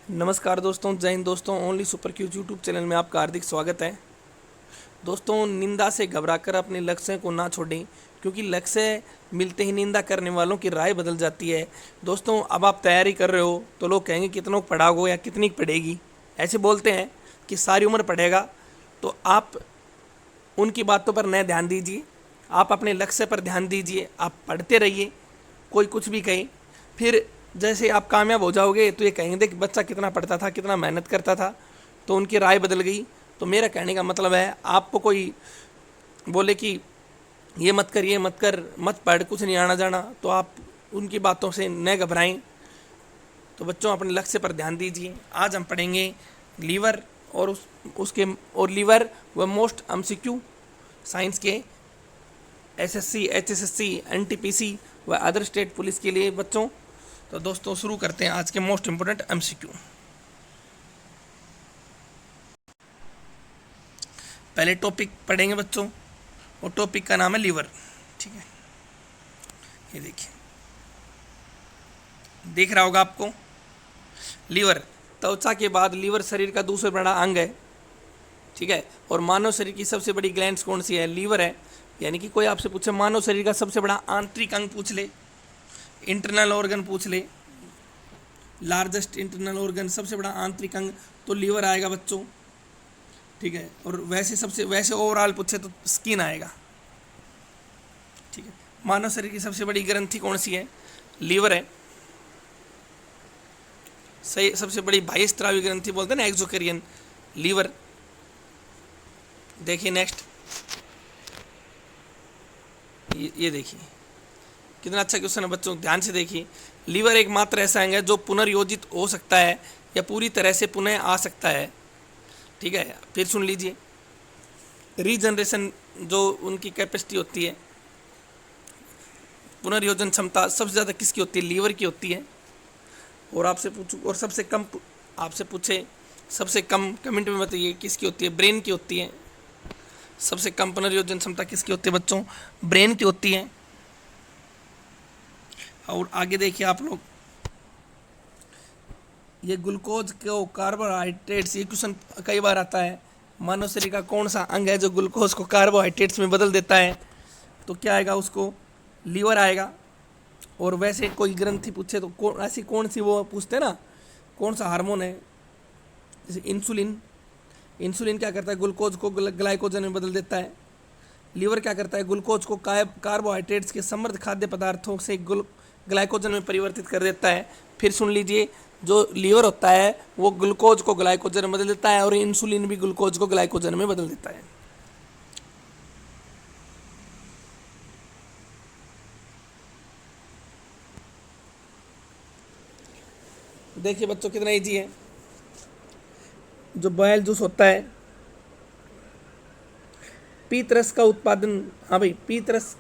नमस्कार दोस्तों, जय हिंद दोस्तों। Only super Qs YouTube channel में आपका हार्दिक स्वागत है। दोस्तों, निंदा से घबराकर अपने लक्ष्य को ना छोड़ें, क्योंकि लक्ष्य मिलते ही निंदा करने वालों की राय बदल जाती है। दोस्तों, अब आप तैयारी कर रहे हो तो लोग कहेंगे कितनों पढ़ाओगे या कितनी पढ़ेगी, ऐसे बोलते हैं कि सारी उम्र पढ़ेगा। तो आप उनकी बातों पर न ध्यान दीजिए, आप अपने लक्ष्य पर ध्यान दीजिए, आप पढ़ते रहिए। कोई कुछ भी कहे, फिर जैसे आप कामयाब हो जाओगे तो ये कहेंगे कि बच्चा कितना पढ़ता था, कितना मेहनत करता था, तो उनकी राय बदल गई। तो मेरा कहने का मतलब है, आपको कोई बोले कि ये मत कर, ये मत कर, मत पढ़, कुछ नहीं आना जाना, तो आप उनकी बातों से न घबराएं। तो बच्चों, अपने लक्ष्य पर ध्यान दीजिए। आज हम पढ़ेंगे लीवर और उसके और लीवर व मोस्ट एमसीक्यू साइंस के एसएससी, एचएसएससी, एनटीपीसी व अदर स्टेट पुलिस के लिए बच्चों। तो दोस्तों, शुरू करते हैं आज के मोस्ट इंपोर्टेंट एमसीक्यू। पहले टॉपिक पढ़ेंगे बच्चों, और टॉपिक का नाम है लीवर। ठीक है, ये देखिए, देख रहा होगा आपको। लीवर त्वचा के बाद लीवर शरीर का दूसरा बड़ा अंग है। ठीक है, और मानव शरीर की सबसे बड़ी ग्लैंड कौन सी है? लीवर है। यानी कि कोई आपसे पूछे मानव शरीर का सबसे बड़ा आंतरिक अंग पूछ ले, इंटरनल ऑर्गन पूछ ले, लार्जेस्ट इंटरनल ऑर्गन, सबसे बड़ा आंतरिक अंग, तो लीवर आएगा बच्चों। ठीक है, और वैसे ओवरऑल पूछे तो स्किन आएगा। ठीक है, मानव शरीर की सबसे बड़ी ग्रंथि कौन सी है? लीवर है। सही, सबसे बड़ी बाह्यस्रावी ग्रंथि बोलते हैं ना, एक्सोकरियन, लीवर। देखिए नेक्स्ट, ये देखिए कितना अच्छा क्वेश्चन है बच्चों, ध्यान से देखिए। लीवर एकमात्र ऐसा अंग है जो पुनर्योजित हो सकता है या पूरी तरह से पुनः आ सकता है। ठीक है, फिर सुन लीजिए, रीजनरेशन जो उनकी कैपेसिटी होती है, पुनर्योजन क्षमता सबसे ज़्यादा किसकी होती है? लीवर की होती है। और आपसे पूछूं, और सबसे कम आपसे पूछे, सबसे कम कमेंट में बताइए किसकी होती है? ब्रेन की होती है। सबसे कम पुनर्योजन क्षमता किसकी होती है बच्चों? ब्रेन की होती है। और आगे देखिए आप लोग, ये ग्लूकोज को कार्बोहाइड्रेट्स, ये क्वेश्चन कई बार आता है। मानव शरीर का कौन सा अंग है जो ग्लूकोज को कार्बोहाइड्रेट्स में बदल देता है? तो क्या आएगा उसको? लीवर आएगा। और वैसे कोई ग्रंथि पूछे तो ऐसी कौन सी, वो पूछते हैं ना, कौन सा हार्मोन है? जैसे इंसुलिन। इंसुलिन क्या करता है? ग्लूकोज को ग्लाइकोजन में बदल देता है। लीवर क्या करता है? ग्लूकोज को कार्बोहाइड्रेट्स के समृद्ध खाद्य पदार्थों से ग्लाइकोजन में परिवर्तित कर देता है। फिर सुन लीजिए, जो लीवर होता है वो ग्लूकोज को ग्लाइकोजन में बदल देता है, और इंसुलिन भी ग्लूकोज को ग्लाइकोजन में बदल देता है। देखिए बच्चों, कितना इजी है। जो बॉयल जूस होता है, पीत रस का उत्पादन, हाँ भाई, पीत रस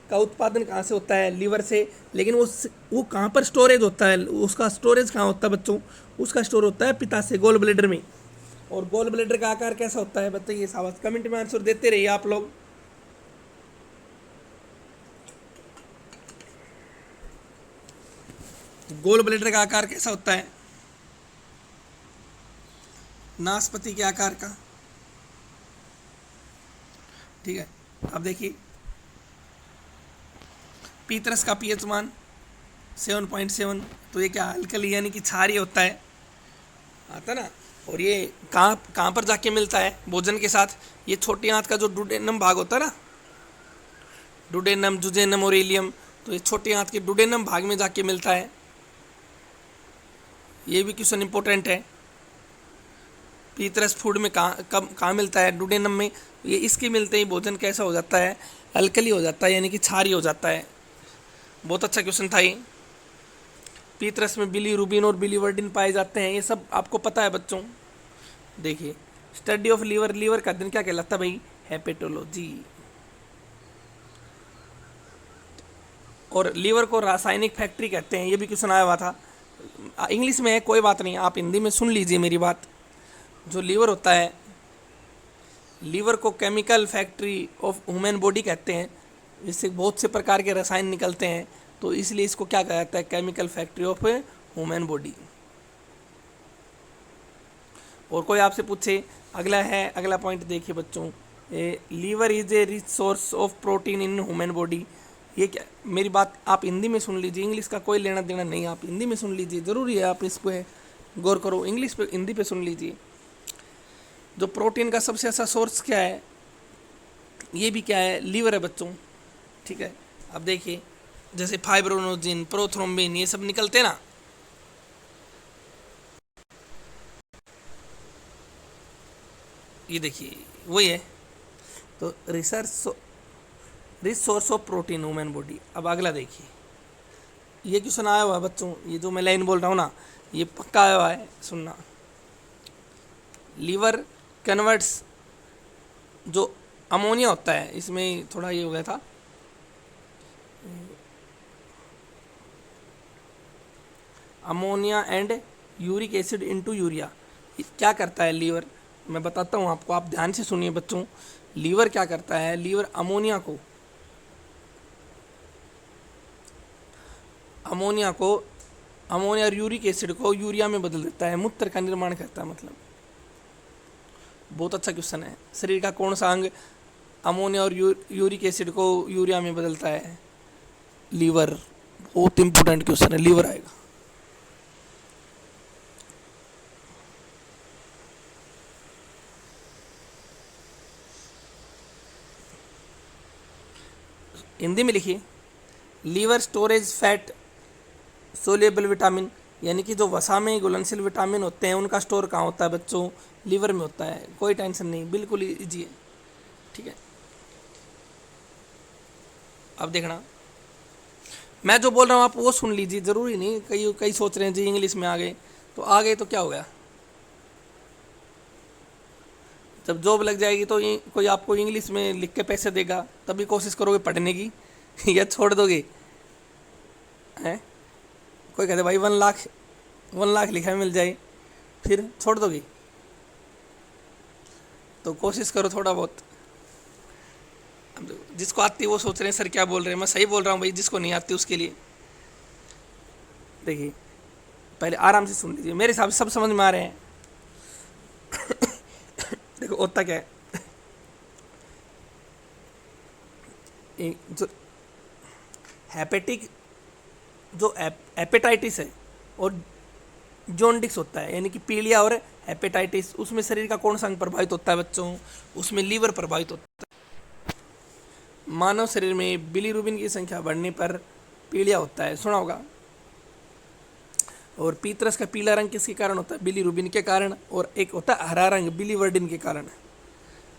का उत्पादन कहाँ से होता है? लीवर से। लेकिन वो कहाँ पर स्टोरेज होता है? उसका स्टोरेज कहाँ होता है बच्चों? उसका स्टोर होता है पित्ताशय, गोल ब्लेडर में। और गोल ब्लेडर का आकार कैसा होता है बताइए? साहब कमेंट में आंसर देते रहिए आप लोग। गोल ब्लेडर का आकार कैसा होता है? नाशपाती के आकार का। ठीक है, अब देखिए, पीतरस का पीएच मान 7.7, तो ये क्या अल्कली यानी कि क्षारीय होता है, आता ना। और ये कहाँ कहाँ पर जाके मिलता है भोजन के साथ? ये छोटी आंत का जो डुडेनम भाग होता है ना, डुडेनम, जुजेनम और एलियम, तो ये छोटी आंत के डुडेनम भाग में जाके मिलता है। ये भी क्वेश्चन इंपॉर्टेंट है। पीतरस फूड में कहाँ मिलता है? डुडेनम में। ये इसके मिलते ही भोजन कैसा हो जाता है? अल्कली हो जाता है, यानी कि क्षारीय हो जाता है। बहुत अच्छा क्वेश्चन था ये। पीतरस में बिलीरुबिन और बिलीवर्डिन पाए जाते हैं, ये सब आपको पता है बच्चों। देखिए, स्टडी ऑफ लीवर, लीवर का अध्ययन क्या कहलाता है भाई? हेपेटोलॉजी। और लीवर को रासायनिक फैक्ट्री कहते हैं, ये भी क्वेश्चन आया हुआ था। इंग्लिश में है, कोई बात नहीं, आप हिंदी में सुन लीजिए मेरी बात। जो लीवर होता है, लीवर को chemical factory of human body कहते हैं। इससे बहुत से प्रकार के रसायन निकलते हैं, तो इसलिए इसको क्या कहा जाता है? Chemical factory of human body. और कोई आपसे पूछे, अगला है, अगला पॉइंट देखिए बच्चों, liver is a rich source of protein in human body. ये क्या, मेरी बात आप हिंदी में सुन लीजिए, इंग्लिश का कोई लेना देना नहीं, आप हिंदी में सुन लीजिए, ज़रूरी है आप इस पर गौर करो, इंग्लिश पे हिंदी पे सुन लीजिए। जो प्रोटीन का सबसे अच्छा सोर्स क्या है, ये भी क्या है, लीवर है बच्चों, ठीक है। अब देखिए जैसे फाइब्रोनोजिन, प्रोथ्रोम्बिन, ये सब निकलते हैं ना, ये देखिए वही है। तो rich source of protein human body. अब अगला देखिए, ये क्वेश्चन आया हुआ है बच्चों, ये जो मैं लाइन बोल रहा हूँ ना, ये पक्का आया हुआ है, सुनना। लीवर कन्वर्ट्स जो अमोनिया होता है, इसमें थोड़ा ये हो गया था, ammonia and uric acid into urea. क्या करता है लीवर, मैं बताता हूँ आपको, आप ध्यान से सुनिए बच्चों। लीवर क्या करता है, लीवर अमोनिया और यूरिक एसिड को यूरिया में बदल देता है, मूत्र का निर्माण करता है। मतलब बहुत अच्छा क्वेश्चन है। शरीर का कौन सा अंग अमोनिया और यूरिक एसिड को यूरिया में बदलता है? लीवर। बहुत इंपॉर्टेंट क्वेश्चन है, लीवर आएगा। हिंदी में लिखिए, liver storage fat soluble vitamin, यानी कि जो वसा में घुलनशील विटामिन होते हैं उनका स्टोर कहाँ होता है बच्चों? लीवर में होता है। कोई टेंशन नहीं, बिल्कुल इजी है, ठीक है। अब देखना, मैं जो बोल रहा हूँ आप वो सुन लीजिए, ज़रूरी नहीं कई कई सोच रहे हैं जी इंग्लिश में आ गए तो क्या हो गया, जब जॉब लग जाएगी तो कोई आपको इंग्लिश में लिख के पैसे देगा, तभी कोशिश करोगे पढ़ने की या छोड़ दोगे? हैं, कोई कहते भाई 1 लाख लिखा मिल जाए, फिर छोड़ दोगे? तो कोशिश करो थोड़ा बहुत। जिसको आती है वो सोच रहे हैं सर क्या बोल रहे हैं, मैं सही बोल रहा हूँ भाई, जिसको नहीं आती उसके लिए। देखिए पहले आराम से सुन लीजिए, मेरे हिसाब से सब समझ में आ रहे हैं। देखो होता क्या है, जो हेपेटाइटिस है और जॉन्डिस होता है, यानी कि पीलिया और हेपेटाइटिस, उसमें शरीर का कौन सा अंग प्रभावित होता है बच्चों? उसमें लीवर प्रभावित होता है। मानव शरीर में बिलीरुबिन की संख्या बढ़ने पर पीलिया होता है, सुना होगा। और पीतरस का पीला रंग किसके कारण होता है? बिलीरुबिन के कारण। और एक होता है हरा रंग बिलीवर्डिन के कारण,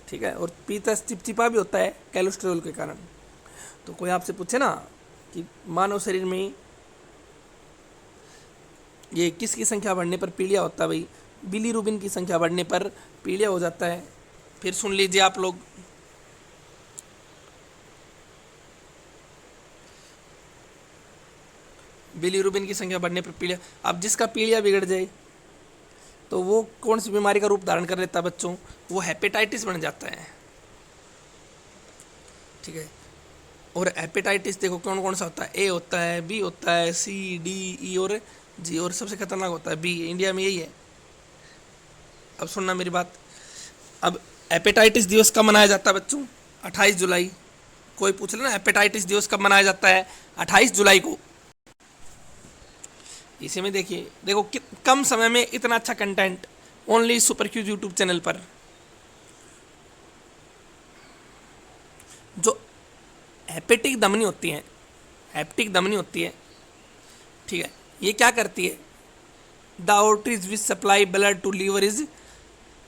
ठीक है। और पीतरस चिपचिपा भी होता है कोलेस्ट्रॉल के कारण। तो कोई आपसे पूछे ना कि मानव शरीर में ये किसकी संख्या बढ़ने पर पीलिया होता है? भाई बिलीरुबिन की संख्या बढ़ने पर पीलिया हो जाता है। फिर सुन लीजिए आप लोग, बिलीरुबिन की संख्या बढ़ने पर पीलिया। अब जिसका पीलिया बिगड़ जाए तो वो कौन सी बीमारी का रूप धारण कर लेता है बच्चों? वो हेपेटाइटिस बन जाता है, ठीक है। और हेपेटाइटिस देखो कौन कौन सा होता है, ए होता है, बी होता है, सी, डी, ई और जी, और सबसे खतरनाक होता है बी। इंडिया में यही है। अब सुनना मेरी बात, अब हेपेटाइटिस दिवस कब मनाया जाता है बच्चों? 28 जुलाई। कोई पूछ ले ना हेपेटाइटिस दिवस कब मनाया जाता है? 28 जुलाई को। इसी में देखिए, देखो कम समय में इतना अच्छा content, only super Qs YouTube channel पर। जो हेपेटिक धमनी होती है, हेपेटिक धमनी होती है, ठीक है, ये क्या करती है? The arteries which supply blood to liver is,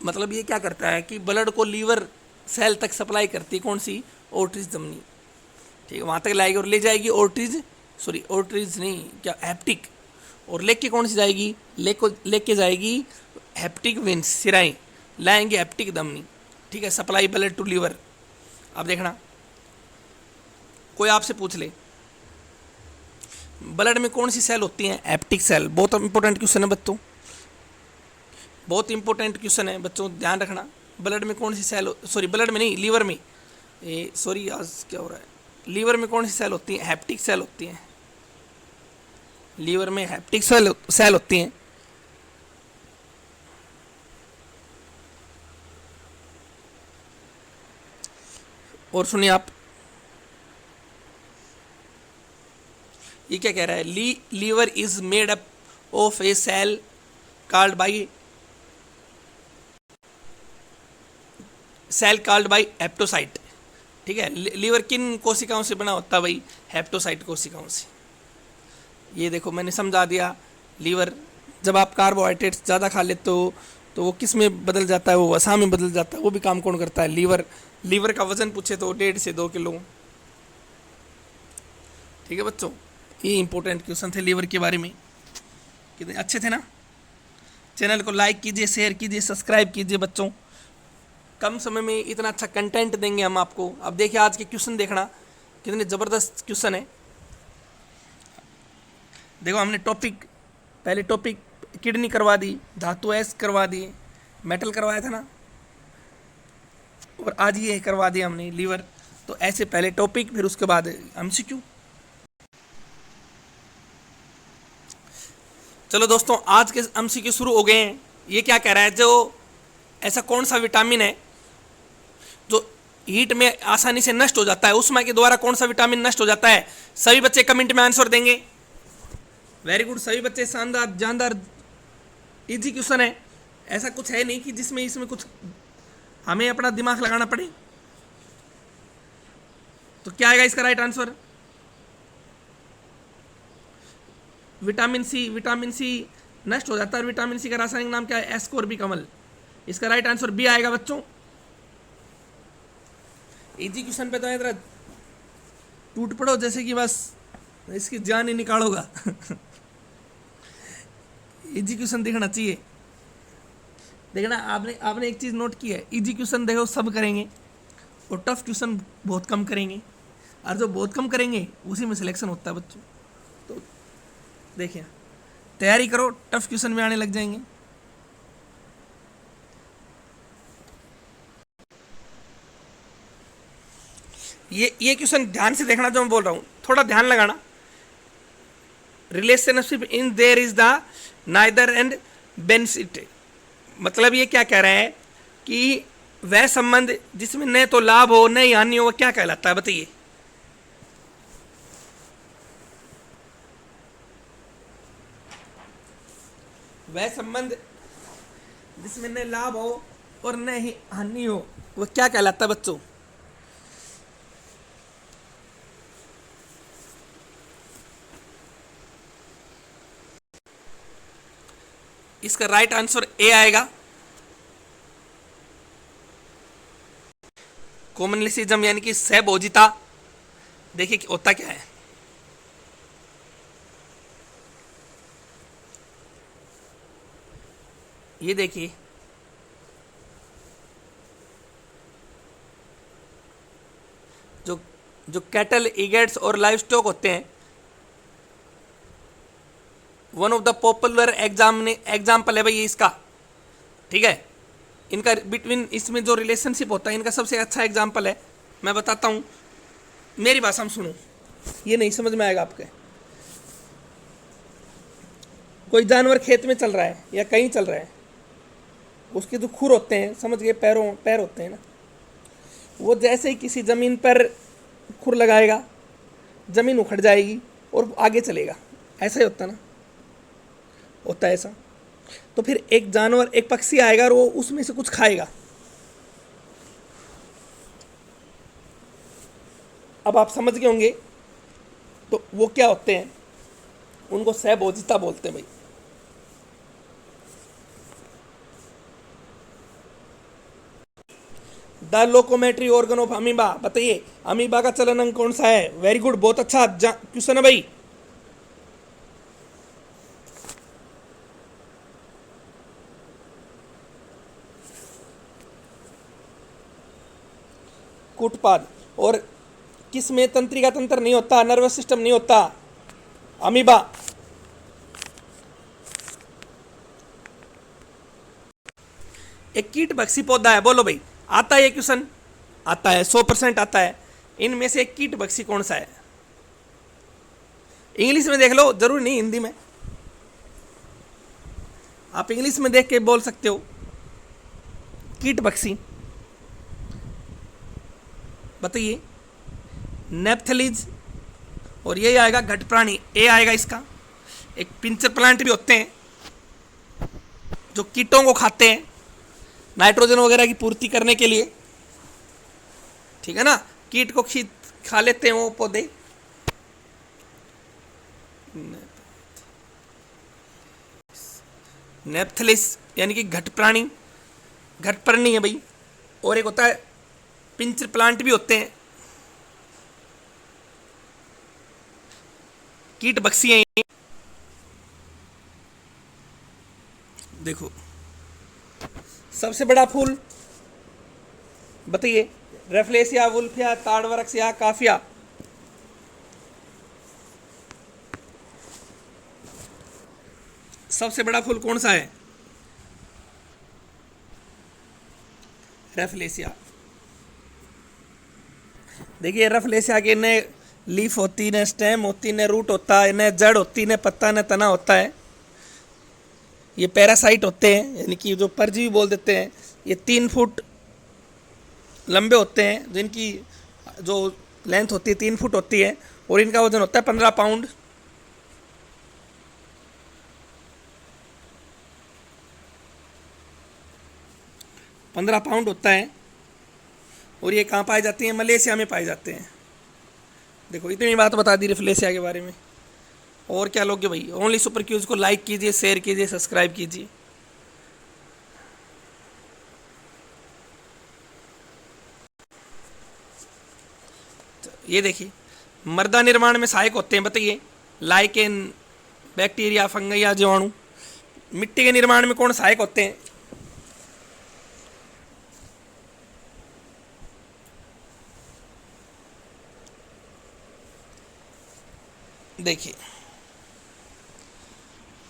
मतलब ये क्या करता है कि ब्लड को लीवर सेल तक सप्लाई करती है। कौन सी? आर्टरीज धमनी, ठीक है, वहाँ तक लाएगी और ले जाएगी आर्टरीज नहीं, क्या, हेप्टिक। और लेके कौन सी जाएगी? लेके जाएगी हेप्टिक वेन्स, सिराएं लाएंगे हेप्टिक धमनी, ठीक है, सप्लाई ब्लड टू लीवर। अब देखना, कोई आपसे पूछ ले ब्लड में कौन सी सेल होती हैं? Hepatic cell. बहुत इंपॉर्टेंट क्वेश्चन है बच्चों, बहुत इंपॉर्टेंट क्वेश्चन है बच्चों, ध्यान रखना। ब्लड में कौन सी सेल, ब्लड में नहीं, लीवर में, आज क्या हो रहा है, लीवर में कौन सी सेल होती हैं? हेप्टिक सेल होती हैं। लीवर में हेप्टिक सेल होती हैं। और सुनिए आप, ये क्या कह रहा है, liver is made up of a cell called by hepatocyte. ठीक है, लीवर किन कोशिकाओं से बना होता है भाई? हेप्टोसाइट कोशिकाओं से। ये देखो मैंने समझा दिया। लीवर, जब आप कार्बोहाइड्रेट्स ज़्यादा खा लेते हो तो वो किस में बदल जाता है? वो वसा में बदल जाता है। वो भी काम कौन करता है? लीवर। लीवर का वजन पूछे तो 1.5 से 2 किलो। ठीक है बच्चों, ये इंपॉर्टेंट क्वेश्चन थे लीवर के बारे में। कितने अच्छे थे ना? चैनल को लाइक कीजिए, शेयर कीजिए, सब्सक्राइब कीजिए बच्चों। कम समय में इतना अच्छा कंटेंट देंगे हम आपको। अब देखिए आज के क्वेश्चन देखना, कितने ज़बरदस्त क्वेश्चन है। देखो हमने पहले टॉपिक किडनी करवा दी, धातु एस करवा दिए, मेटल करवाया था ना, और आज ये करवा दिया हमने लीवर। तो ऐसे पहले टॉपिक, फिर उसके बाद एमसीक्यू। चलो दोस्तों, आज के एमसीक्यू शुरू हो गए हैं। ये क्या कह रहा है, जो ऐसा कौन सा विटामिन है जो हीट में आसानी से नष्ट हो जाता है? उष्मा के द्वारा कौन सा विटामिन नष्ट हो जाता है? सभी बच्चे कमेंट में आंसर देंगे। वेरी गुड, सभी बच्चे, शानदार, जानदार, इजी क्वेश्चन है। ऐसा कुछ है नहीं कि जिसमें इसमें कुछ हमें अपना दिमाग लगाना पड़े। तो क्या आएगा इसका राइट आंसर? विटामिन सी नष्ट हो जाता है। विटामिन सी का रासायनिक नाम क्या है? एस्कोर्बिकमल। इसका राइट आंसर बी आएगा बच्चों। इजी क्वेश्चन पे तो इधर टूट पड़ो जैसे कि बस इसकी जान ही निकालोगा। इजी क्वेश्चन देखना चाहिए। देखना, आपने एक चीज़ नोट की है, इजी क्वेश्चन देखो सब करेंगे और टफ क्वेश्चन बहुत कम करेंगे, और जो बहुत कम करेंगे उसी में सिलेक्शन होता है बच्चों। तो देखिए, तैयारी करो, टफ क्वेश्चन में आने लग जाएंगे। ये क्वेश्चन ध्यान से देखना जो मैं बोल रहा हूँ, थोड़ा ध्यान लगाना। Relationship in their is the neither and benefit. मतलब ये क्या कह रहा है कि वह संबंध जिसमें न तो लाभ हो न ही हानि हो, वह क्या कहलाता है? बताइए। वह संबंध जिसमें न लाभ हो और न ही हानि हो, वह क्या कहलाता है बच्चों? इसका राइट आंसर ए आएगा, कॉमनलिज्म, यानी कि सहभोजिता। देखिए होता क्या है, ये देखिए, जो कैटल, ईगेट्स और लाइव स्टॉक होते हैं, one of the popular example है भाई ये इसका। ठीक है, इनका बिटवीन, इसमें जो रिलेशनशिप होता है इनका सबसे अच्छा एग्जाम्पल है। मैं बताता हूँ, मेरी भाषा में सुनो, ये नहीं समझ में आएगा आपके। कोई जानवर खेत में चल रहा है या कहीं चल रहा है, उसके जो खुर होते हैं, समझ गए, पैर होते हैं ना, वो जैसे ही किसी ज़मीन पर खुर लगाएगा, ज़मीन उखड़ जाएगी और आगे चलेगा। ऐसा ही होता ना, होता है ऐसा। तो फिर एक जानवर, एक पक्षी आएगा और वो उसमें से कुछ खाएगा। अब आप समझ गए होंगे, तो वो क्या होते हैं? उनको सहभोजिता बोलते हैं भाई। The locomotory organ of amoeba. बताइए अमीबा का चलन अंग कौन सा है? वेरी गुड, बहुत अच्छा क्वेश्चन है भाई। कूटपाद। और किस में तंत्रिका तंत्र नहीं होता, नर्वस सिस्टम नहीं होता? अमीबा। एक कीट भक्षी पौधा है, बोलो भाई, आता है ये क्वेश्चन? आता है, 100% आता है। इनमें से एक कीट भक्षी कौन सा है? इंग्लिश में देख लो, जरूर नहीं हिंदी में, आप इंग्लिश में देख के बोल सकते हो। कीट भक्षी बताइए, नेप्थलीज। और ये आएगा घट प्राणी, ए आएगा इसका। एक पिंचर प्लांट भी होते हैं जो कीटों को खाते हैं नाइट्रोजन वगैरह की पूर्ति करने के लिए, ठीक है ना। कीट को खा लेते हैं वो पौधे। नेप्थलिस यानी कि घट प्राणी, घट प्राणी है भाई। और एक होता है पिंचर प्लांट भी होते हैं, कीट बक्सी है ये। देखो सबसे बड़ा फूल बताइए, रेफ्लेसिया, वुल्फिया, ताड़वरक्स या काफिया। सबसे बड़ा फूल कौन सा है? रेफ्लेसिया। देखिए रेफ्लेसिया के न लीफ होती, न स्टेम होती, न रूट होता है, न जड़ होती, न पत्ता, न तना होता है। ये पैरासाइट होते हैं, यानी कि जो परजीवी बोल देते हैं। ये 3 फुट लंबे होते हैं, जिनकी जो लेंथ होती है 3 फुट होती है, और इनका वजन होता है 15 पाउंड। होता है। और ये कहाँ पाए जाती हैं? मलेशिया में पाए जाते हैं। देखो इतनी बात बता दी रेफ्लेसिया के बारे में। और क्या लोगे भाई? ओनली सुपर क्यूज को लाइक कीजिए, शेयर कीजिए, सब्सक्राइब कीजिए। ये देखिए मृदा निर्माण में सहायक होते हैं, बताइए। लाइकेन, बैक्टीरिया, फंगस या जीवाणु। मिट्टी के निर्माण में कौन सहायक होते हैं? देखिए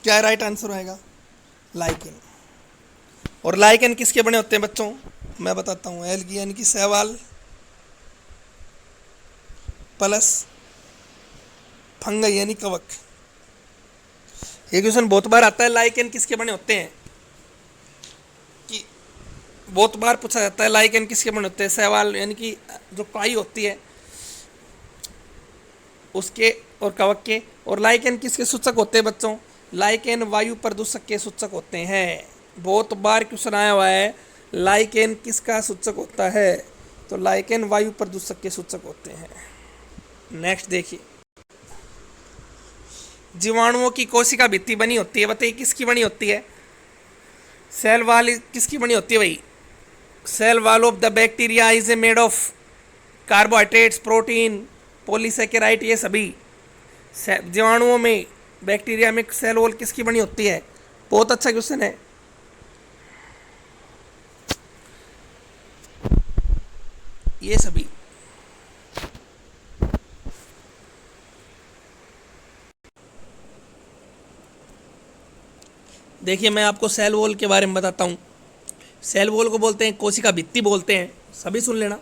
क्या राइट आंसर आएगा? लाइकेन। और लाइकेन किसके बने होते हैं बच्चों? मैं बताता हूँ। एल्गी यानी कि शैवाल प्लस फंगस यानी कवक। ये क्वेश्चन बहुत बार आता है, लाइकेन किसके बने होते हैं, कि बहुत बार पूछा जाता है लाइकेन किसके बने होते हैं। शैवाल यानी कि जो काई होती है उसके, और कवक के। और लाइकेन किसके सूचक होते हैं बच्चों? लाइकेन वायु प्रदूषक के सूचक होते हैं। बहुत बार क्वेश्चन आया हुआ है, लाइकेन किसका सूचक होता है? तो लाइकेन वायु प्रदूषक के सूचक होते हैं। नेक्स्ट देखिए, जीवाणुओं की कोशिका भित्ति बनी होती है, बताइए किसकी बनी होती है? सेल वाल किसकी बनी होती है भाई? Cell wall of the bacteria is a made of carbohydrates, protein, polysaccharide. ये सभी जीवाणुओं में, बैक्टीरिया में सेल वॉल किसकी बनी होती है? बहुत अच्छा क्वेश्चन है। ये सभी। देखिए मैं आपको सेल वॉल के बारे में बताता हूँ। सेल वॉल को बोलते हैं कोशिका भित्ति बोलते हैं, सभी सुन लेना।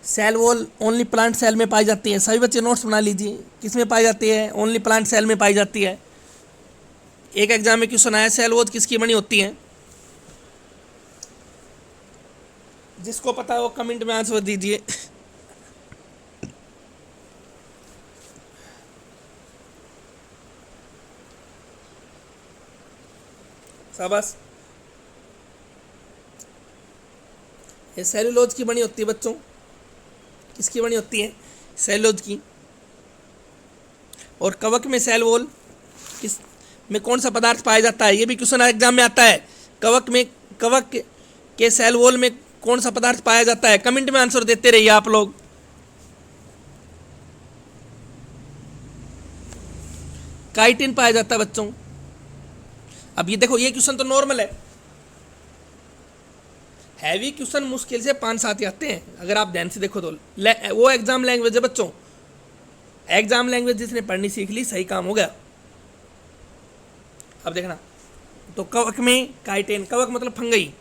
Cell wall only plant cell में पाई जाती है। सभी बच्चे नोट्स बना लीजिए। किस में पाई जाती है? ओनली प्लांट सेल में पाई जाती है। एक एग्जाम में क्वेश्चन आया, सेल वॉल किसकी बनी होती है? जिसको पता है वो कमेंट में आंसर दीजिए। शाबाश। ये सेलुलोज की बनी होती है बच्चों। किसकी बनी होती है? सेलुलोज की। और कवक में सेल वॉल किस में कौन सा पदार्थ पाया जाता है? ये भी क्वेश्चन एग्जाम में आता है। कवक में, कवक के सेल वॉल में कौन सा पदार्थ पाया जाता है? कमेंट में आंसर देते रहिए आप लोग। काइटिन पाया जाता है बच्चों। अब ये देखो, ये क्वेश्चन तो नॉर्मल है। हैवी क्वेश्चन मुश्किल से 5-7 ही आते हैं अगर आप ध्यान से देखो तो। वो एग्जाम लैंग्वेज है बच्चों। एग्जाम लैंग्वेज जिसने पढ़नी सीख ली, सही काम हो गया। अब देखना, तो कवक में काइटिन, कवक मतलब फंगई।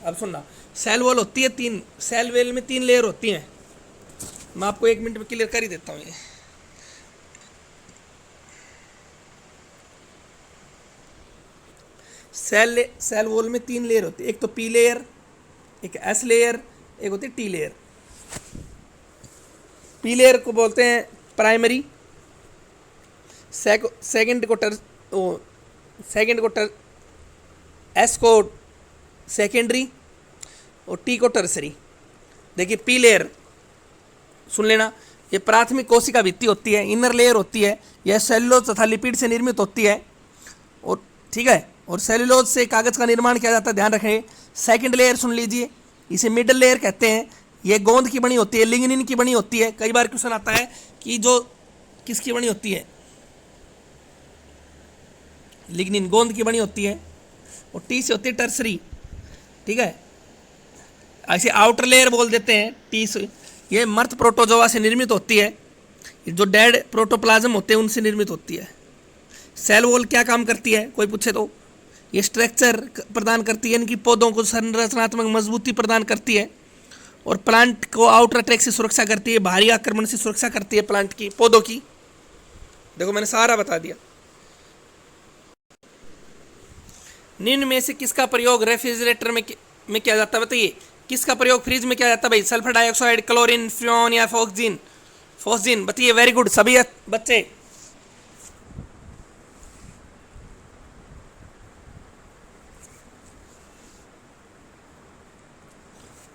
अब सुनना, सेल वॉल होती है 3, सेल वेल में 3 लेयर होती हैं। मैं आपको 1 मिनट में क्लियर कर ही देता हूँ। ये सेल वॉल में 3 लेयर होती है। एक तो पी लेयर, एक एस लेयर, एक होती है टी लेयर। पी लेयर को बोलते हैं प्राइमरी, सेकंड को एस को सेकेंडरी और टी को टर्सरी। देखिए पी लेयर सुन लेना, ये प्राथमिक कोशिका भित्ति होती है, इनर लेयर होती है, यह सेलुलोज तथा लिपिड से निर्मित होती है। और ठीक है, और सेलुलोज से कागज का निर्माण किया जाता है, ध्यान रखें। सेकंड लेयर सुन लीजिए, इसे मिडल लेयर कहते हैं। ये गोंद की बनी होती है, लिग्निन की बनी होती है। कई बार क्वेश्चन आता है कि जो किसकी बनी होती है, लिग्निन गोंद की बनी होती है। और टी से होती है टर्सरी, ठीक है, ऐसे आउटर लेयर बोल देते हैं टी से। ये मर्त प्रोटोजोआ से निर्मित होती है, जो डेड प्रोटोप्लाज्म होते हैं उनसे निर्मित होती है। सेल वॉल क्या काम करती है, कोई पूछे तो, ये स्ट्रक्चर प्रदान करती है, इनकी पौधों को संरचनात्मक मजबूती प्रदान करती है और प्लांट को आउटर अटैक से सुरक्षा करती है, बाहरी आक्रमण से सुरक्षा करती है प्लांट की, पौधों की। देखो मैंने सारा बता दिया। निम्न में से किसका प्रयोग रेफ्रिजरेटर में किया जाता है, बताइए किसका प्रयोग फ्रिज में किया जाता है भाई? सल्फर डाइऑक्साइड, क्लोरीन, फ्रियोन या फॉक्सिन? फॉक्सिन, बताइए। वेरी गुड सभी बच्चे।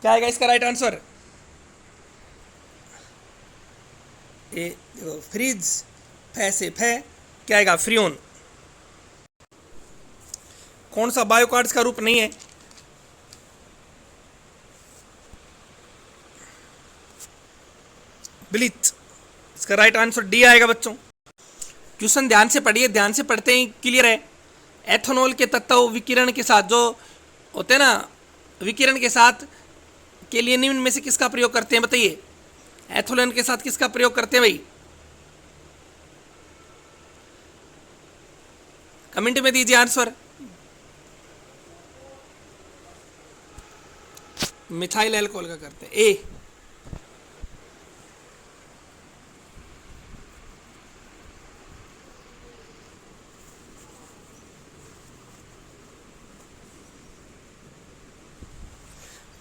क्या आएगा इसका राइट आंसर? ये देखो फ्रिज, फै से फै, क्या आएगा? फ्रियोन। कौन सा बायोकार्ड्स का रूप नहीं है? ब्लीच। इसका राइट आंसर डी आएगा बच्चों। क्वेश्चन ध्यान से पढ़िए, ध्यान से पढ़ते ही क्लियर है। एथेनॉल के तत्व विकिरण के साथ जो होते हैं ना, विकिरण के साथ के लिए निम्न में से किसका प्रयोग करते हैं, बताइए। एथेनॉल के साथ किसका प्रयोग करते हैं भाई? कमेंट में दीजिए आंसर। मिथाइल अल्कोहल का करते हैं, ए।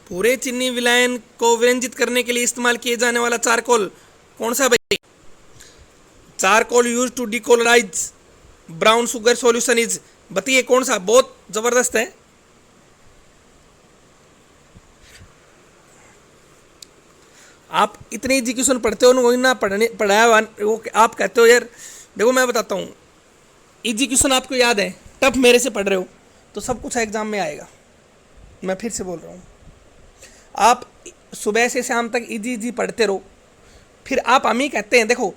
पूरे चीनी विलायन को व्यंजित करने के लिए इस्तेमाल किए जाने वाला चारकोल कौन सा भाई? Charcoal use to decolourise brown sugar solution is, बताइए कौन सा? बहुत जबरदस्त है। आप इतने इजी क्वेश्चन पढ़ते हो, उनको ना पढ़ाया वो आप कहते हो यार। देखो मैं बताता हूँ, इजी क्वेश्चन आपको याद है, टफ मेरे से पढ़ रहे हो तो सब कुछ एग्जाम में आएगा। मैं फिर से बोल रहा हूँ, आप सुबह से शाम तक इजी इजी पढ़ते रहो, फिर आप हम ही कहते हैं, देखो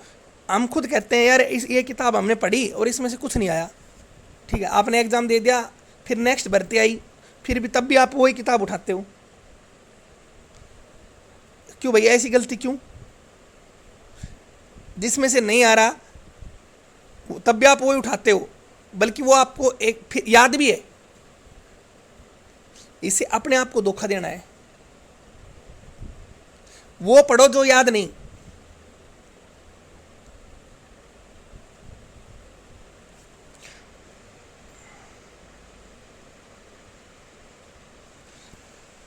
हम खुद कहते हैं यार ये किताब हमने पढ़ी और इसमें से कुछ नहीं आया, ठीक है। आपने एग्ज़ाम दे दिया, फिर नेक्स्ट भर्ती आई, फिर भी तब भी आप वही किताब उठाते हो। क्यों भैया, ऐसी गलती क्यों? जिसमें से नहीं आ रहा तब भी आप वही उठाते हो, बल्कि वो आपको एक फिर याद भी है। इससे अपने आप को धोखा देना है। वो पढ़ो जो याद नहीं।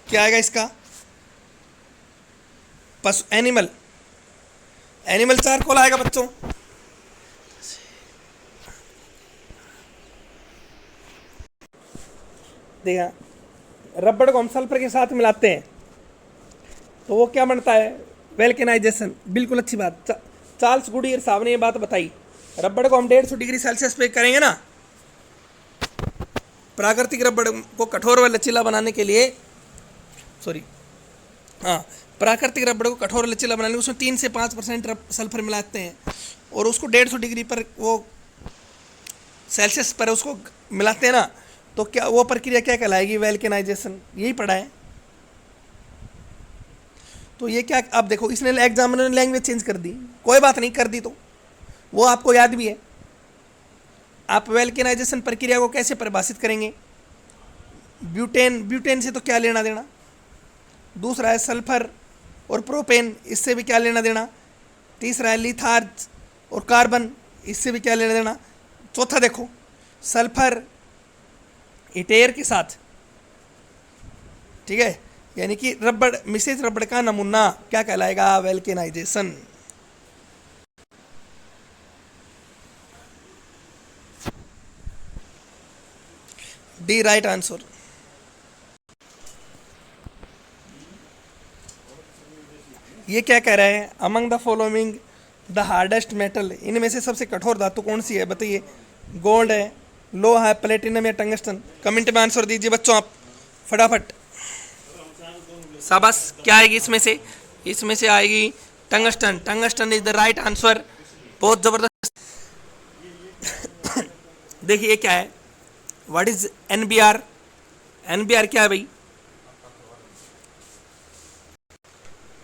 क्या आएगा इसका? पशु, एनिमल, एनिमल चारकोल आएगा बच्चों। देखा, रबड़ को हम सल्फर के साथ मिलाते हैं तो वो क्या बनता है? वेल्केनाइजेशन। बिल्कुल अच्छी बात, चार्ल्स गुडियर साहब ने ये बात बताई। रबड़ को हम 150 डिग्री सेल्सियस पे करेंगे ना, प्राकृतिक रबड़ को कठोर व लचीला बनाने के लिए, प्राकृतिक रबड़ को कठोर लचीला बनाने के लिए उसमें 3 से 5% सल्फर मिलाते हैं और उसको 150 डिग्री पर वो सेल्सियस पर उसको मिलाते हैं ना, तो क्या वो प्रक्रिया क्या कहलाएगी? वेल्केनाइजेशन। यही पढ़ा है। तो ये क्या, अब देखो इसने एग्जामिनर ने लैंग्वेज चेंज कर दी, कोई बात नहीं, कर दी तो वो आपको याद भी है। आप वेल्केनाइजेशन प्रक्रिया को कैसे परिभाषित करेंगे? ब्यूटेन, ब्यूटेन से तो क्या लेना देना। दूसरा है सल्फर और प्रोपेन, इससे भी क्या लेना देना। तीसरा है लिथार्ज और कार्बन, इससे भी क्या लेना देना। चौथा देखो, सल्फर इटेयर के साथ, ठीक है, यानी कि रबड़, मिसेज रबड़ का नमूना क्या कहलाएगा? वेल्केनाइजेशन। D right answer. ये क्या कह रहा है, among the following the hardest metal, इनमें से सबसे कठोर धातु कौन सी है बताइए। गोल्ड है, लोहा है, प्लेटिनम या टंगस्टन। कमेंट में आंसर दीजिए बच्चों आप फटाफट। शाबाश, क्या आएगी इसमें से? इसमें से आएगी tungsten. Tungsten is the right answer. बहुत जबरदस्त। देखिए ये क्या है, व्हाट इज एनबीआर? एनबीआर क्या है भाई?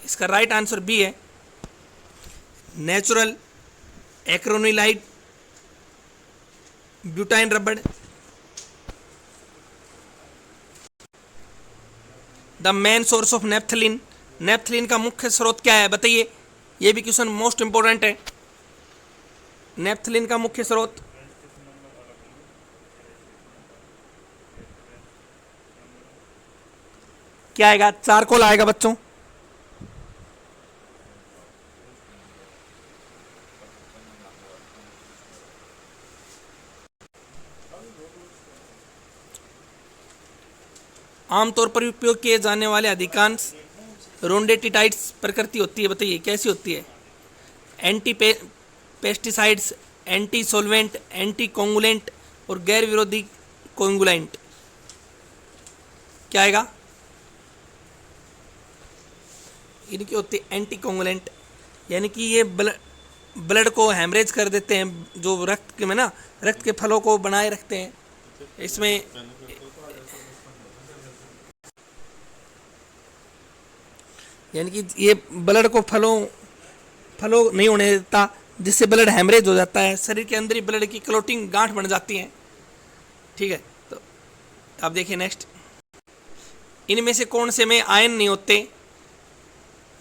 इसका राइट आंसर बी है, नेचुरल एक्रोनिलाइट ब्यूटाइन रबड़। The main source of naphthalene, naphthalene का मुख्य स्रोत क्या है बताइए। ये भी क्वेश्चन मोस्ट इंपोर्टेंट है। नेप्थलीन का मुख्य स्रोत क्या आएगा? चारकोल आएगा बच्चों। आमतौर पर उपयोग किए जाने वाले अधिकांश रोडेंटिसाइड्स प्रकृति होती है बताइए, कैसी होती है? Anti pesticides, anti solvent, anti coagulant और गैर विरोधी कोंगुलेंट। क्या आएगा? इनकी होती है एंटी कोंगुलेंट, यानी कि ये ब्लड को हैमरेज कर देते हैं, जो रक्त के में ना, रक्त के फलों को बनाए रखते हैं। इसमें यानी कि ये ब्लड को फलों नहीं होने देता, जिससे ब्लड हैमरेज हो जाता है, शरीर के अंदर ही ब्लड की क्लोटिंग गांठ बन जाती है। ठीक है, तो आप देखिए नेक्स्ट, इनमें से कौन से में आयन नहीं होते?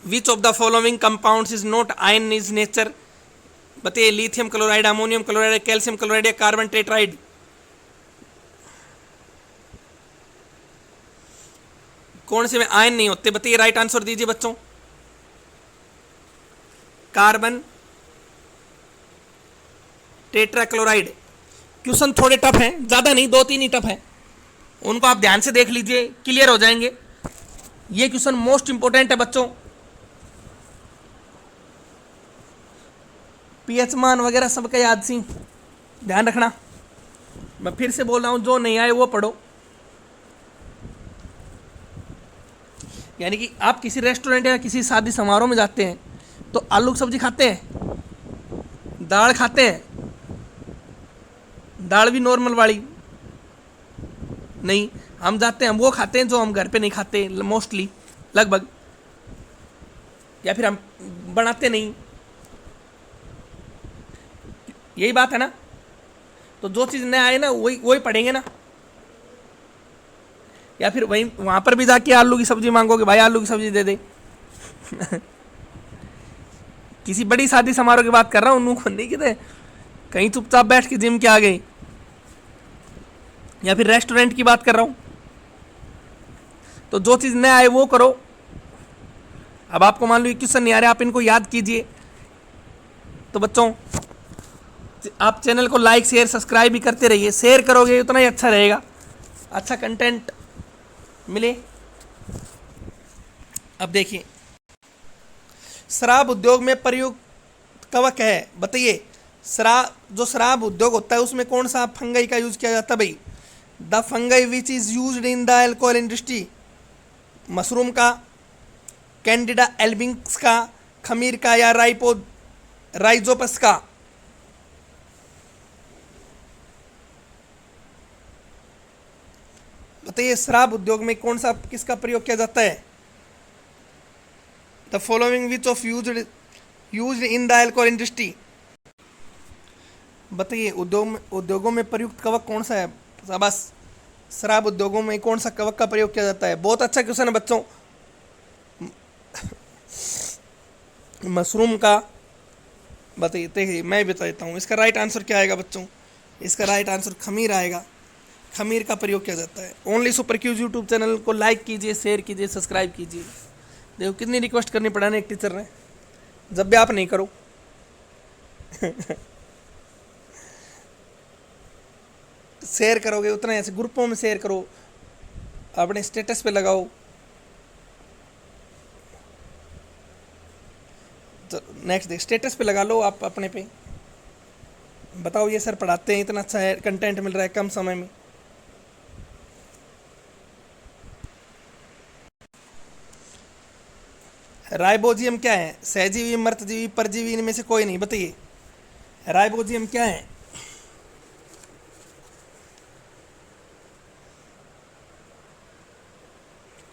Which of the following compounds is not ion is nature? बताइए, lithium chloride, ammonium chloride, calcium chloride या कार्बन टेट्राइड। कौन से में आयन नहीं होते बताइए, राइट आंसर दीजिए बच्चों। Carbon tetrachloride. क्वेश्चन थोड़े टफ हैं, ज्यादा नहीं, 2-3 ही टफ हैं, उनको आप ध्यान से देख लीजिए, क्लियर हो जाएंगे। ये क्वेश्चन मोस्ट इंपोर्टेंट है बच्चों। पीएच मान वगैरह सबका याद सी, ध्यान रखना। मैं फिर से बोल रहा हूं, जो नहीं आए वो पढ़ो। यानी कि आप किसी रेस्टोरेंट या किसी शादी समारोह में जाते हैं तो आलू की सब्जी खाते हैं, दाल खाते हैं, दाल भी नॉर्मल वाली नहीं, हम जाते हैं, हम वो खाते हैं जो हम घर पे नहीं खाते मोस्टली, लगभग, या फिर हम बनाते नहीं। यही बात है ना। तो जो चीज़ नया आए ना वही वही पढ़ेंगे ना, या फिर वहीं वहाँ पर भी जाके आलू की सब्जी मांगोगे, भाई आलू की सब्जी दे दे। किसी बड़ी शादी समारोह की बात कर रहा हूँ, उनको नहीं कहते कहीं चुपचाप बैठ के जिम के आ गए, या फिर रेस्टोरेंट की बात कर रहा हूँ। तो जो चीज़ नया आए वो करो। अब आपको मान लो ये क्वेश्चन नहीं आ रहा, आप इनको याद कीजिए। तो बच्चों आप चैनल को लाइक शेयर सब्सक्राइब भी करते रहिए, शेयर करोगे उतना ही अच्छा रहेगा, अच्छा कंटेंट मिले। अब देखिए, शराब उद्योग में प्रयुक्त कवक है बताइए। जो शराब उद्योग होता है उसमें कौन सा फंगाई का यूज किया जाता है भाई? The fungi which is used in the alcohol industry. Mushroom का, कैंडिडा एल्बिंग्स का, खमीर का या राइजोपस का। बताइए, शराब उद्योग में कौन सा किसका प्रयोग किया जाता है? The following which of used in the alcohol industry. बताइए, उद्योगों में प्रयुक्त कवक कौन सा है? बस शराब उद्योगों में कौन सा कवक का प्रयोग किया जाता है? बहुत अच्छा क्वेश्चन है बच्चों। मशरूम का बताइए, देखिए मैं बता देता हूँ, इसका राइट आंसर क्या आएगा बच्चों? इसका राइट आंसर खमीर आएगा। खमीर का प्रयोग किया जाता है। Only super Qs YouTube channel को लाइक कीजिए, शेयर कीजिए, सब्सक्राइब कीजिए। देखो कितनी रिक्वेस्ट करनी पड़ा ना एक टीचर ने, जब भी आप नहीं करो। शेयर करोगे उतना ऐसे ग्रुपों में शेयर करो, अपने स्टेटस पे लगाओ। तो नेक्स्ट देख, स्टेटस पे लगा लो आप अपने पे, बताओ ये सर पढ़ाते हैं, इतना अच्छा है, कंटेंट मिल रहा है कम समय में। राइबोजियम क्या है? सहजीवी, मर्तजीवी, परजीवी, इनमें से कोई नहीं। बताइए राइबोजियम क्या है?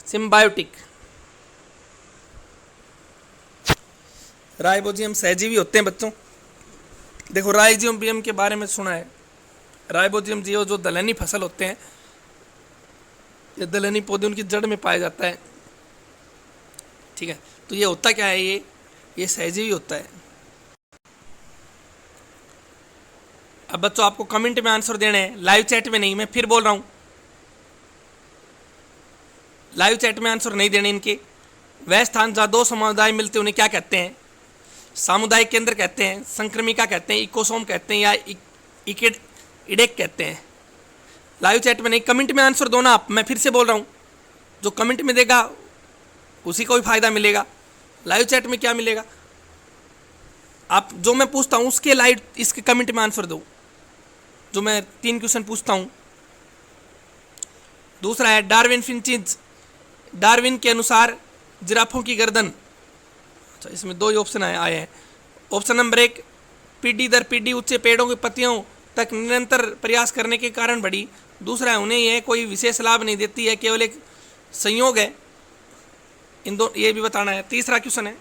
सिम्बायोटिक। राइबोजियम सहजीवी होते हैं बच्चों। देखो राइजोबियम के बारे में सुना है। राइबोजियम जो दलहनी फसल होते हैं, ये दलहनी पौधे उनकी जड़ में पाया जाता है। ठीक है, तो ये होता क्या है, ये सहजीवी होता है। अब बच्चों आपको कमेंट में आंसर देने हैं, लाइव चैट में नहीं। मैं फिर बोल रहा हूं, लाइव चैट में आंसर नहीं देने इनके। वह स्थान जहां दो समुदाय मिलते हैं उन्हें क्या कहते हैं? सामुदायिक केंद्र कहते हैं, संक्रमिका कहते हैं, इकोसोम कहते हैं, या इडेक कहते हैं। लाइव चैट में नहीं, कमेंट में आंसर दो ना आप। मैं फिर से बोल रहा हूं, जो कमेंट में देगा उसी को भी फायदा मिलेगा। लाइव चैट में क्या मिलेगा? आप जो मैं पूछता हूं उसके लाइव इसके कमेंट में आंसर दो। जो मैं 3 क्वेश्चन पूछता हूं। दूसरा है डार्विन फिंचिज, डार्विन के अनुसार जिराफों की गर्दन। अच्छा, इसमें 2 ही ऑप्शन आए हैं। ऑप्शन नंबर 1, पीढ़ी दर पीढ़ी ऊंचे पेड़ों की पत्तियों तक निरंतर प्रयास करने के कारण बढ़ी। दूसरा है उन्हें यह कोई विशेष लाभ नहीं देती है, केवल एक संयोग है। इन दो ये भी बताना है। तीसरा क्वेश्चन है,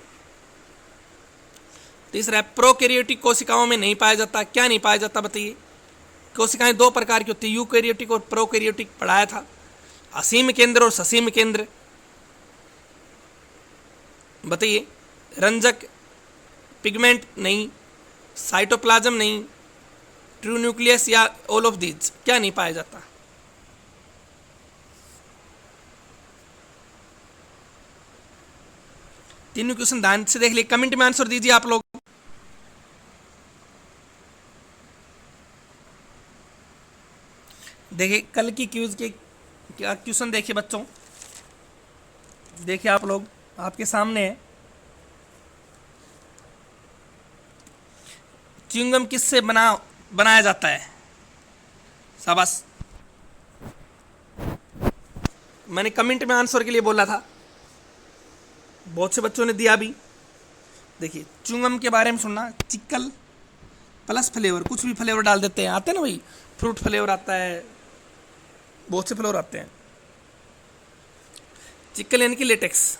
तीसरा है प्रोकैरियोटिक कोशिकाओं में नहीं पाया जाता। क्या नहीं पाया जाता बताइए? कोशिकाएं 2 प्रकार की होती है, यूकैरियोटिक और प्रोकैरियोटिक पढ़ाया था। असीम केंद्र और ससीम केंद्र। बताइए रंजक, पिगमेंट नहीं, साइटोप्लाज्म नहीं, ट्रू न्यूक्लियस, या ऑल ऑफ दीज। क्या नहीं पाया जाता? तीनों क्वेश्चन ध्यान से देख लिए, कमेंट में आंसर दीजिए आप लोग। देखिए कल की क्यूज के क्या क्वेश्चन देखिए बच्चों, देखिए आप लोग, आपके सामने है। च्युइंगम किससे बनाया जाता है? शाबाश, मैंने कमेंट में आंसर के लिए बोला था, बहुत से बच्चों ने दिया भी। देखिए च्युइंगम के बारे में सुनना, चिकल प्लस फ्लेवर, कुछ भी फ्लेवर डाल देते हैं, आते हैं ना भाई, फ्रूट फ्लेवर आता है, बहुत से फ्लेवर आते हैं। चिकल यानी कि लेटेक्स,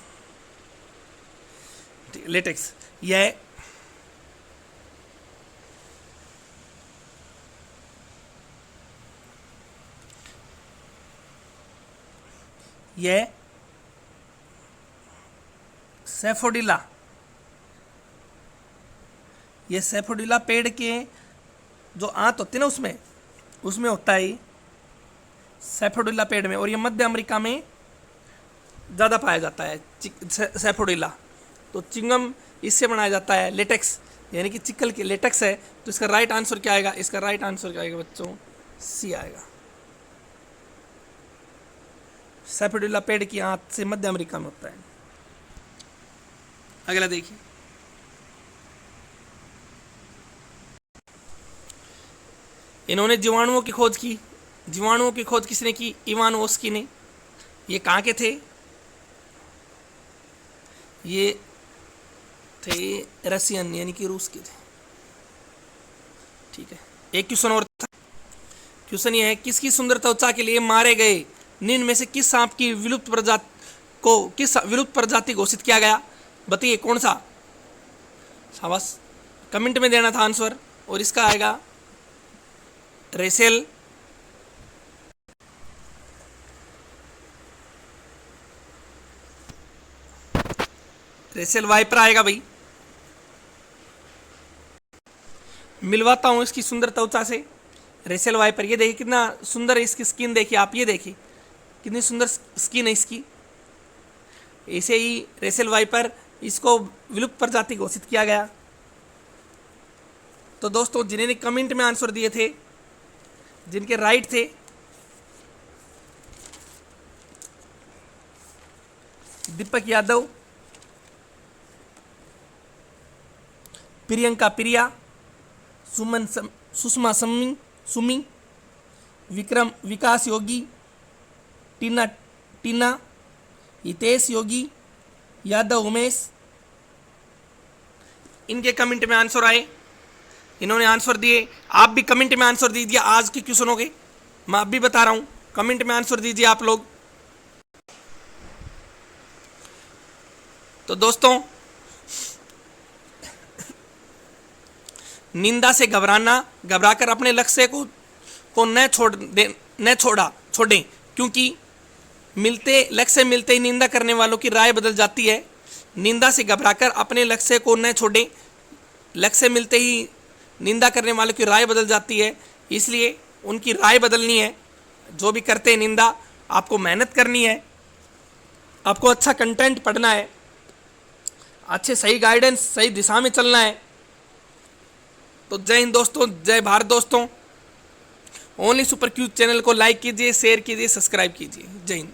लेटेक्स यह सैफोडिला, ये सैफोडिला पेड़ के जो आंत होती है ना उसमें होता है ये सैफोडिला पेड़ में, और ये मध्य अमेरिका में ज़्यादा पाया जाता है सैफोडिला। तो चिंगम इससे बनाया जाता है, लेटेक्स यानी कि चिकल के लेटेक्स है। तो इसका राइट आंसर क्या आएगा? इसका राइट आंसर क्या आएगा बच्चों? सी आएगा। सैफोडिला पेड़ की आंत से मध्य अमेरिका में होता है। अगला देखिए, इन्होंने जीवाणुओं की खोज की। जीवाणुओं की खोज किसने की? इवान ओस्की ने। ये कहाँ के थे? ये थे रशियन यानी कि रूस के थे। ठीक है, एक क्वेश्चन और था। क्वेश्चन ये है, किसकी सुंदर त्वचा के लिए मारे गए निम्न में से किस सांप की विलुप्त प्रजाति घोषित किया गया? बताइए कौन सा? शाबाश, कमेंट में देना था आंसर, और इसका आएगा रेसेल वाइपर आएगा भाई। मिलवाता हूं इसकी सुंदर त्वचा से रेसेल वाइपर। ये देखिए कितना सुंदर है इसकी स्किन, देखिए आप, ये देखिए कितनी सुंदर स्किन है इसकी। ऐसे ही रेसेल वाइपर, इसको विलुप्त प्रजाति घोषित किया गया। तो दोस्तों जिन्होंने कमेंट में आंसर दिए थे जिनके राइट थे दीपक यादव, प्रियंका प्रिया, सुषमा सुमी, विक्रम विकास योगी, टीना, हितेश योगी, यादव उमेश। इनके कमेंट में आंसर आए, इन्होंने आंसर दिए। आप भी कमेंट में आंसर दीजिए। आज के क्वेश्चन हो गए, मैं अब भी बता रहा हूं, कमेंट में आंसर दीजिए आप लोग। तो दोस्तों, निंदा से घबराकर अपने लक्ष्य को न छोड़ें, क्योंकि लक्ष्य मिलते ही निंदा करने वालों की राय बदल जाती है। निंदा से घबराकर अपने लक्ष्य को न छोड़ें, लक्ष्य मिलते ही निंदा करने वालों की राय बदल जाती है, इसलिए उनकी राय बदलनी है। जो भी करते हैं निंदा, आपको मेहनत करनी है, आपको अच्छा कंटेंट पढ़ना है, अच्छे सही गाइडेंस, सही दिशा में चलना है। तो जय हिंद दोस्तों, जय भारत दोस्तों। ओनली सुपर क्यूज चैनल को लाइक कीजिए, शेयर कीजिए, सब्सक्राइब कीजिए। जय हिंद।